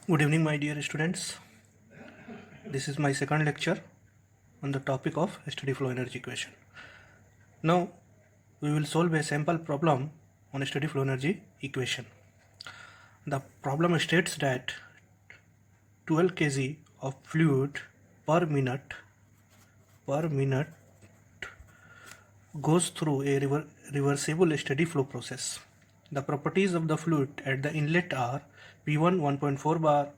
Good evening, my dear students. This is my second lecture on the topic of steady flow energy equation. Now, we will solve a sample problem on a steady flow energy equation. The problem states that 12 kg of fluid per minute goes through a reversible steady flow process. The properties of the fluid at the inlet are P1 1.4 bar,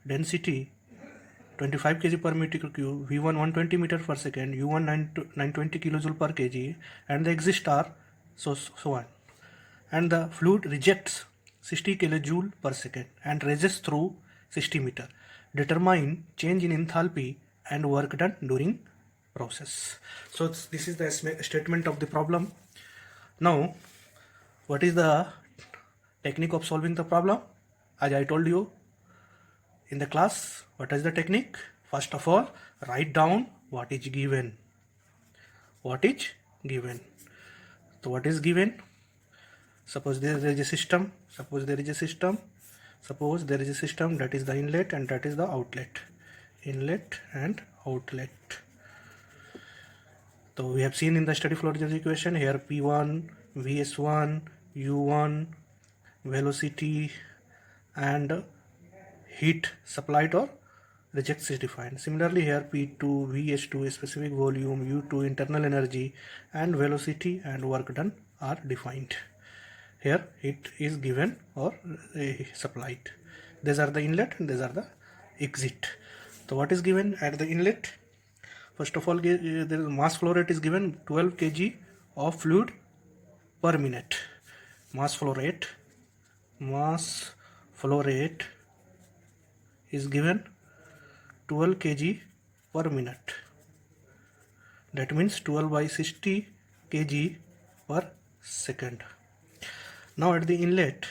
density 25 kg per meter cube, V1 120 meter per second, U1 920 kilojoule per kg, and the exist are so on. And the fluid rejects 60 kilojoule per second and races through 60 meter. Determine change in enthalpy and work done during process. So this is the statement of the problem. Now, what is the technique of solving the problem? As I told you in the class, what is the technique? First of all, write down what is given. What is given? So what is given? Suppose there is a system. Suppose there is a system that is the inlet and that is the outlet. Inlet and outlet. So we have seen in the steady flow energy equation here P1, Vs1, U1, velocity and heat supplied or rejects is defined. Similarly here P2, Vs2 specific volume, U2 internal energy and velocity and work done are defined. Here heat is given or supplied. These are the inlet and these are the exit. So what is given at the inlet? First of all, the mass flow rate is given 12 kg of fluid per minute. Mass flow rate is given 12 kg per minute. That means 12 by 60 kg per second. Now at the inlet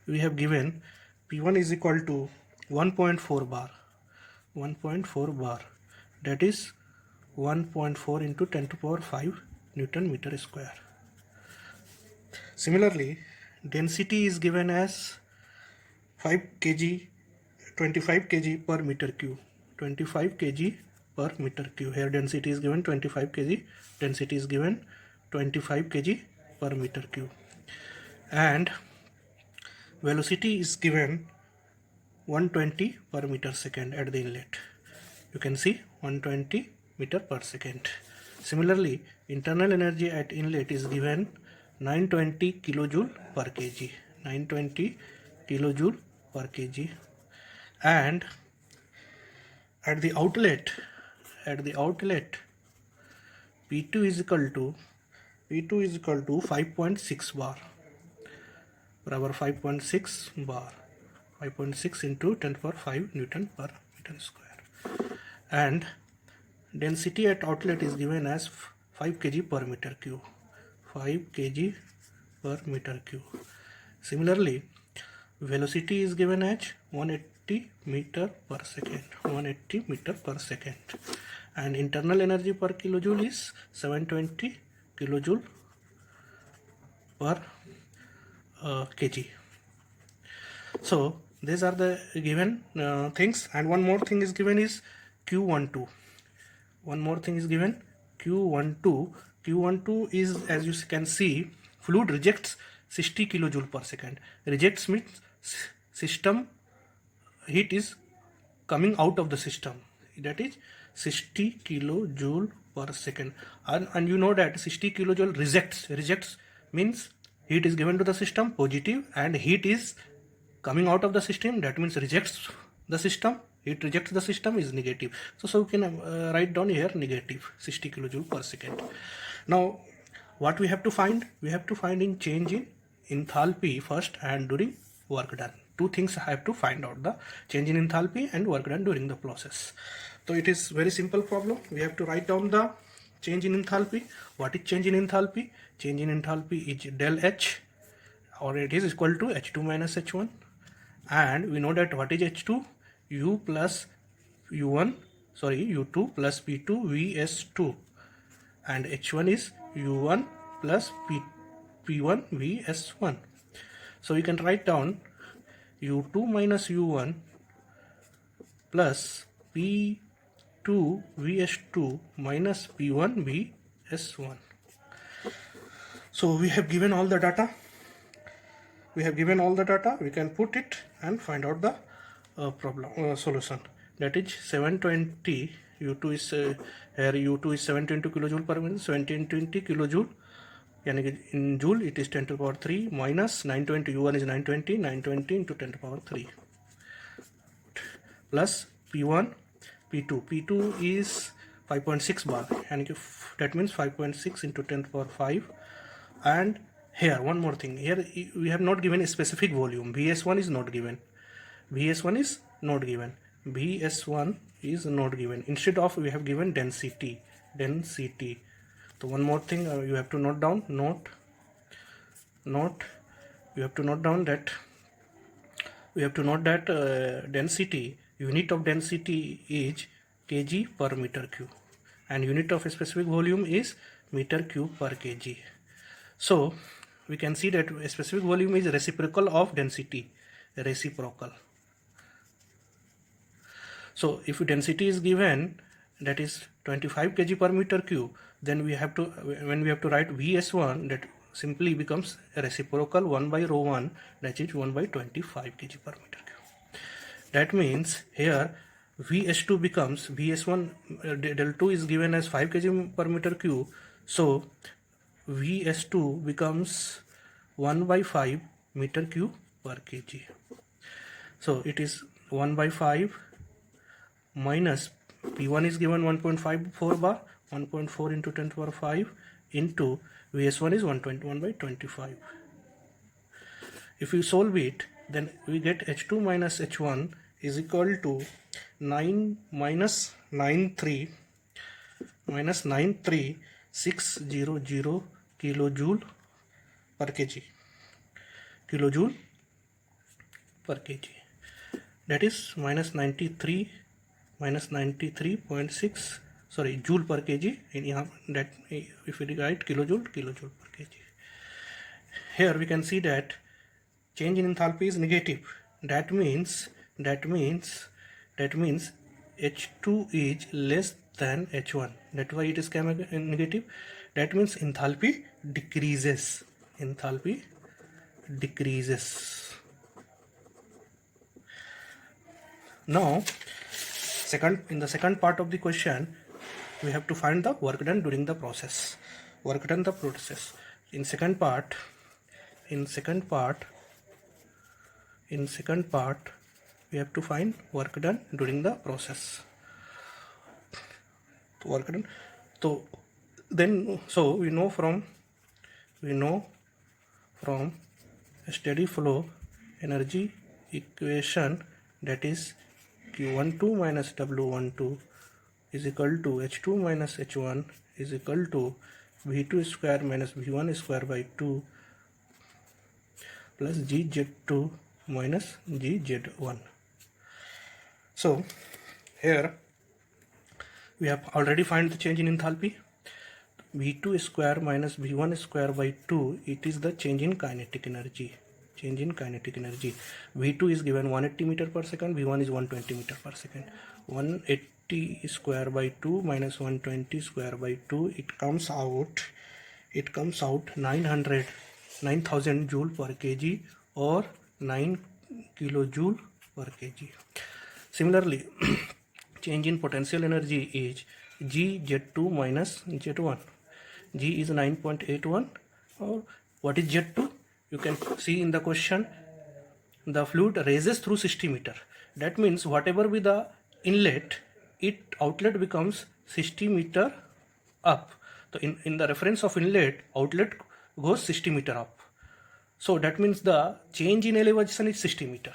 we have given P1 is equal to 1.4 bar. That is 1.4 into 10 to power 5 Newton meter square. Similarly, density is given as 5 kg, 25 kg per meter cube. 25 kg per meter cube. Here density is given 25 kg. Density is given 25 kg per meter cube. And velocity is given 120 per meter second at the inlet. You can see 120 meter per second. Similarly, internal energy at inlet is given 920 kilojoule per kg. 920 kilojoule per kg. And at the outlet P2 is equal to 5.6 bar. Barabar 5.6 bar. 5.6 into 10 to power 5 Newton per meter square. And density at outlet is given as 5 kg per meter cube. 5 kg per meter cube. Similarly, velocity is given as 180 meter per second. 180 meter per second. And internal energy per kilojoule is 720 kilojoule per kg. So these are the given things, and one more thing is given is Q12. One more thing is given Q12. Q12 is, as you can see, fluid rejects 60 kilojoule per second. Rejects means system heat is coming out of the system. That is 60 kilojoule per second. And you know that 60 kilojoule rejects. Rejects means heat is given to the system positive and heat is coming out of the system, that means rejects the system. It rejects the system is negative. So we can write down here negative 60 kilojoule per second. Now what we have to find? We have to find in change in enthalpy first and during work done. Two things I have to find out: the change in enthalpy and work done during the process. So it is very simple problem. We have to write down the change in enthalpy. What is change in enthalpy? Change in enthalpy is del H, or it is equal to H2 minus H1. And we know that what is H2? U plus U2 plus P2 Vs2, and H1 is U1 plus P1 Vs1. So we can write down U2 minus U1 plus P2 Vs2 minus P1 Vs1. So we have given all the data. We can put it and find out the solution. That is 720. U2 is here U2 is 720 kilojoule per minute. 720 kilojoule, yani कि in joule it is 10 to the power 3 minus 920. U1 is 920 into 10 to the power 3 plus P1 P2 is 5.6 bar, and that means 5.6 into 10 to the power 5. And here one more thing, here we have not given a specific volume. Vs1 is not given. Instead of, we have given density. So one more thing, you have to note down. You have to note down that density, unit of density is kg per meter cube, and unit of a specific volume is meter cube per kg. So we can see that a specific volume is reciprocal of density. So if density is given, that is 25 kg per meter cube, then when we have to write Vs1, that simply becomes a reciprocal 1 by rho 1, that is 1 by 25 kg per meter cube. That means here Vs2 becomes Vs1, del 2 is given as 5 kg per meter cube, so Vs2 becomes 1 by 5 meter cube per kg. So it is 1 by 5 minus P1 is given 1.54 bar, 1.4 into 10 to the power 5 into Vs1 is 121 by 25. If we solve it, then we get H2 minus H1 is equal to 93600 kilojoule per kg. That is minus 93.6, sorry, joule per kg. In that, if we write kilojoule per kg. Here we can see that change in enthalpy is negative. That means H2 is less than H1. That's why it is negative. That means enthalpy decreases. Now, in the second part of the question, we have to find the work done during the process. In second part, we have to find work done during the process. So we know from a steady flow energy equation, that is Q12 minus W12 is equal to H2 minus H1 is equal to V2 square minus V1 square by 2 plus GZ2 minus GZ1. So here we have already found the change in enthalpy. V2 square minus V1 square by 2, it is the change in kinetic energy. V2 is given 180 meter per second, V1 is 120 meter per second. 180 square by 2 minus 120 square by 2, it comes out 9000 joule per kg or 9 kilojoule per kg. Similarly, change in potential energy is GZ2 minus Z1. G is 9.81, or what is Z2? You can see in the question, the fluid raises through 60 meter. That means whatever be the inlet, outlet becomes 60 meter up. So in the reference of inlet, outlet goes 60 meter up. So that means the change in elevation is 60 meter.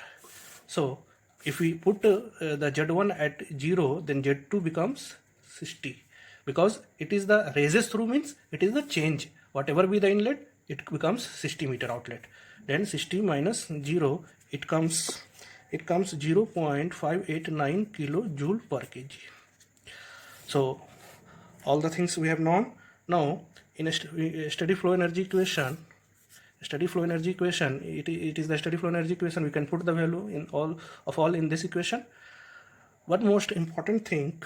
So if we put the Z1 at 0, then Z2 becomes 60, because it is the raises through, means it is the change. Whatever be the inlet, it becomes 60 meter outlet. Then 60 minus 0, it comes 0.589 kilojoule per kg. So all the things we have known. Now in a steady flow energy equation, steady flow energy equation, it is the steady flow energy equation. We can put the value in all in this equation. One most important thing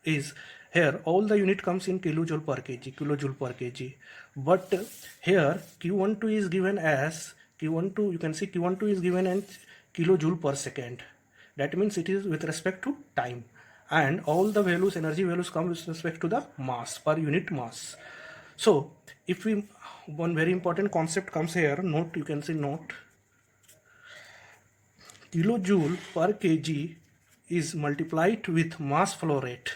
is here all the unit comes in kilojoule per kg, but here Q12 is given as Q12, you can see Q12 is given as kilojoule per second. That means it is with respect to time, and all the values, energy values, come with respect to the mass, per unit mass. So if we, one very important concept comes here, note, you can see note, kilojoule per kg is multiplied with mass flow rate,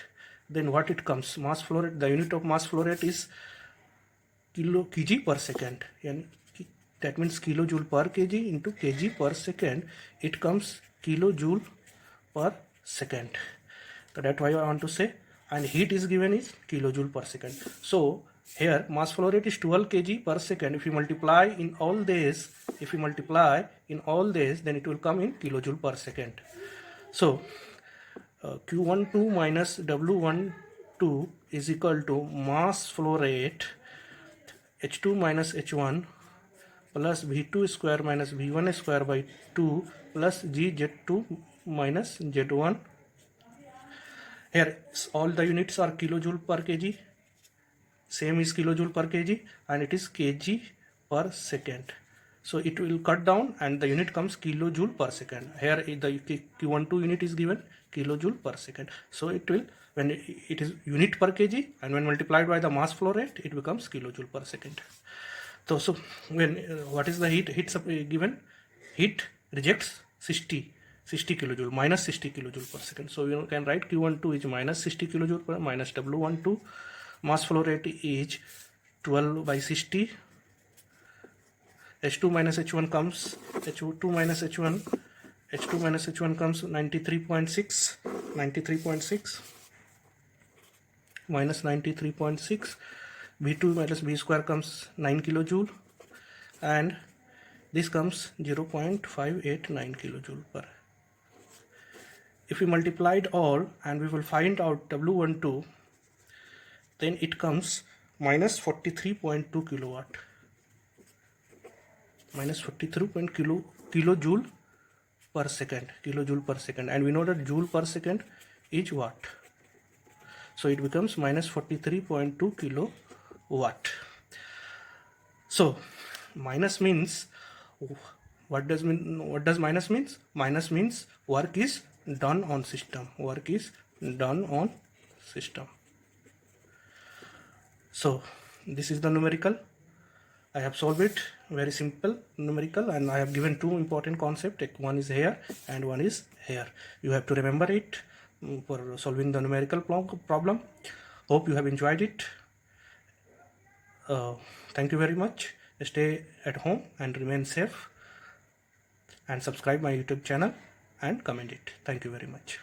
then what it comes, mass flow rate, the unit of mass flow rate is kg per second, and that means kilojoule per kg into kg per second, it comes kilojoule per second. So that's why I want to say, and heat is given is kilojoule per second. So here mass flow rate is 12 kg per second. If you multiply in all this, then it will come in kilojoule per second. So Q12 minus W12 is equal to mass flow rate H2 minus H1 plus V2 square minus V1 square by 2 plus GZ2 minus Z1. Here all the units are kilojoule per kg, same is kilojoule per kg, and it is kg per second. So it will cut down and the unit comes kilojoule per second. Here the Q12 unit is given kilojoule per second. So it will, when it is unit per kg, and when multiplied by the mass flow rate, it becomes kilojoule per second. So when what is the heat? Given heat rejects 60 kilojoule, minus 60 kilojoule per second. So you can write Q12 is minus 60 kilojoule per minus W12. Mass flow rate is 12 by 60. H2 minus H1 comes, H2 minus H1 comes 93.6 minus 93.6. V2 minus V square comes 9 kilojoule, and this comes 0.589 kilojoule per. If we multiplied all and we will find out W12, then it comes minus 43.2 kilowatt, minus 43 kilojoule per second, and we know that joule per second is watt, so it becomes minus 43.2 kilowatt. So minus means, what does minus means? Minus means work is done on system, So this is the numerical. I have solved it, very simple numerical, and I have given two important concepts. One is here and one is here. You have to remember it for solving the numerical problem. Hope you have enjoyed it. Thank you very much. Stay at home and remain safe, and subscribe my YouTube channel and comment it. Thank you very much.